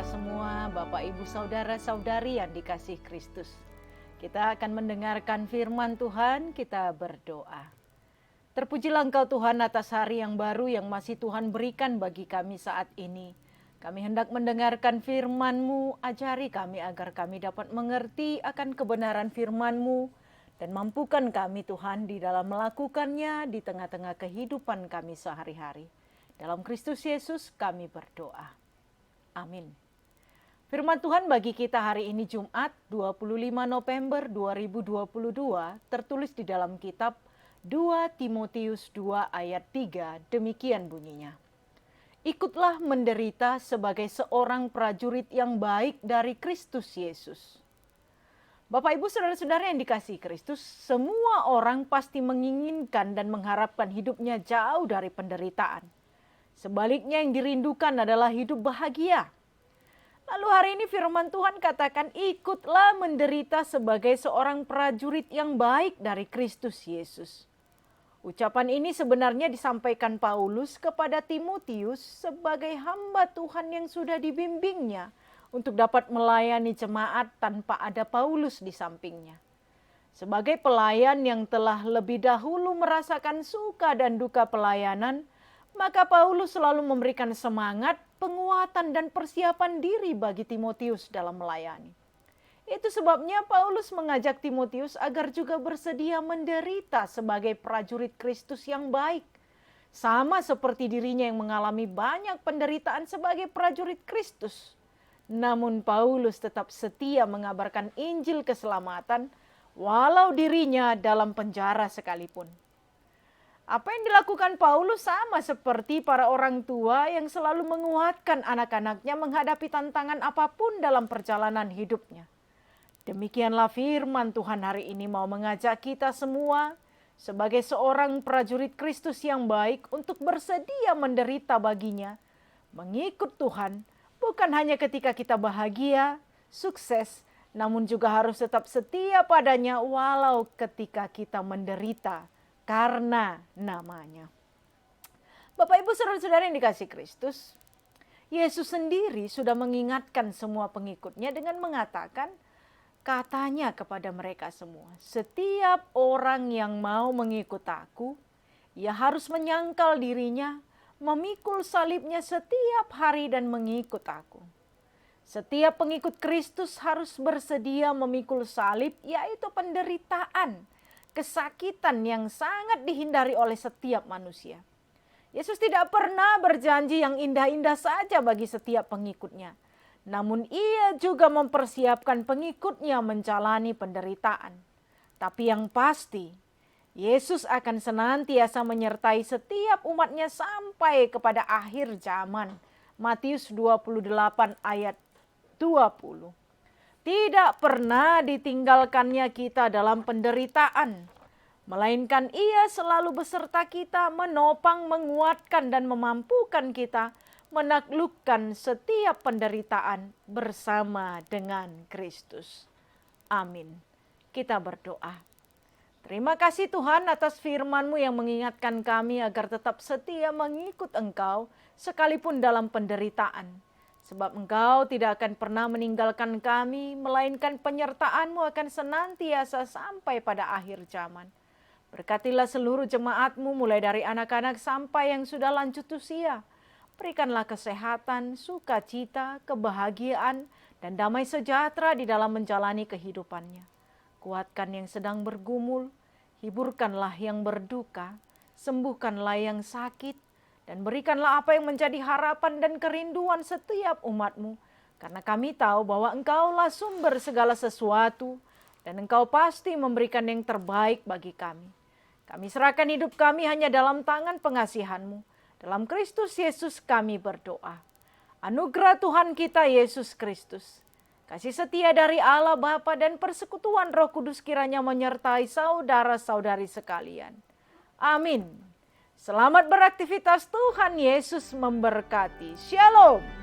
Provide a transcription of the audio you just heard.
kita semua, Bapak Ibu Saudara-saudari yang dikasihi Kristus. Kita akan mendengarkan firman Tuhan, kita berdoa. Terpujilah Engkau Tuhan atas hari yang baru yang masih Tuhan berikan bagi kami saat ini. Kami hendak mendengarkan firman-Mu, ajari kami agar kami dapat mengerti akan kebenaran firman-Mu dan mampukan kami Tuhan di dalam melakukannya di tengah-tengah kehidupan kami sehari-hari. Dalam Kristus Yesus kami berdoa. Amin. Firman Tuhan bagi kita hari ini Jumat 25 November 2022 tertulis di dalam kitab 2 Timotius 2 ayat 3, demikian bunyinya. Ikutlah menderita sebagai seorang prajurit yang baik dari Kristus Yesus. Bapak Ibu Saudara-saudara yang dikasihi Kristus, semua orang pasti menginginkan dan mengharapkan hidupnya jauh dari penderitaan. Sebaliknya yang dirindukan adalah hidup bahagia. Lalu hari ini firman Tuhan katakan, ikutlah menderita sebagai seorang prajurit yang baik dari Kristus Yesus. Ucapan ini sebenarnya disampaikan Paulus kepada Timotius sebagai hamba Tuhan yang sudah dibimbingnya untuk dapat melayani jemaat tanpa ada Paulus di sampingnya. Sebagai pelayan yang telah lebih dahulu merasakan suka dan duka pelayanan, maka Paulus selalu memberikan semangat, penguatan dan persiapan diri bagi Timotius dalam melayani. Itu sebabnya Paulus mengajak Timotius agar juga bersedia menderita sebagai prajurit Kristus yang baik. Sama seperti dirinya yang mengalami banyak penderitaan sebagai prajurit Kristus. Namun Paulus tetap setia mengabarkan Injil keselamatan walau dirinya dalam penjara sekalipun. Apa yang dilakukan Paulus sama seperti para orang tua yang selalu menguatkan anak-anaknya menghadapi tantangan apapun dalam perjalanan hidupnya. Demikianlah firman Tuhan hari ini mau mengajak kita semua sebagai seorang prajurit Kristus yang baik untuk bersedia menderita baginya, mengikut Tuhan bukan hanya ketika kita bahagia, sukses, namun juga harus tetap setia padanya walau ketika kita menderita karena namanya. Bapak Ibu Saudara-saudara yang dikasihi Kristus, Yesus sendiri sudah mengingatkan semua pengikutnya dengan mengatakan, katanya kepada mereka semua, setiap orang yang mau mengikut aku, ia harus menyangkal dirinya, memikul salibnya setiap hari dan mengikut aku. Setiap pengikut Kristus harus bersedia memikul salib, yaitu penderitaan, kesakitan yang sangat dihindari oleh setiap manusia. Yesus tidak pernah berjanji yang indah-indah saja bagi setiap pengikutnya. Namun ia juga mempersiapkan pengikutnya menjalani penderitaan. Tapi yang pasti, Yesus akan senantiasa menyertai setiap umatnya sampai kepada akhir zaman. Matius 28 ayat 20. Tidak pernah ditinggalkannya kita dalam penderitaan. Melainkan ia selalu beserta kita, menopang, menguatkan dan memampukan kita menaklukkan setiap penderitaan bersama dengan Kristus. Amin. Kita berdoa. Terima kasih Tuhan atas firman-Mu yang mengingatkan kami agar tetap setia mengikut Engkau sekalipun dalam penderitaan. Sebab Engkau tidak akan pernah meninggalkan kami, melainkan penyertaan-Mu akan senantiasa sampai pada akhir zaman. Berkatilah seluruh jemaat-Mu mulai dari anak-anak sampai yang sudah lanjut usia. Berikanlah kesehatan, sukacita, kebahagiaan, dan damai sejahtera di dalam menjalani kehidupannya. Kuatkan yang sedang bergumul, hiburkanlah yang berduka, sembuhkanlah yang sakit, dan berikanlah apa yang menjadi harapan dan kerinduan setiap umat-Mu. Karena kami tahu bahwa Engkaulah sumber segala sesuatu, dan Engkau pasti memberikan yang terbaik bagi kami. Kami serahkan hidup kami hanya dalam tangan pengasihan-Mu. Dalam Kristus Yesus kami berdoa. Anugerah Tuhan kita Yesus Kristus, kasih setia dari Allah Bapa dan persekutuan Roh Kudus kiranya menyertai saudara-saudari sekalian. Amin. Selamat beraktivitas, Tuhan Yesus memberkati. Shalom.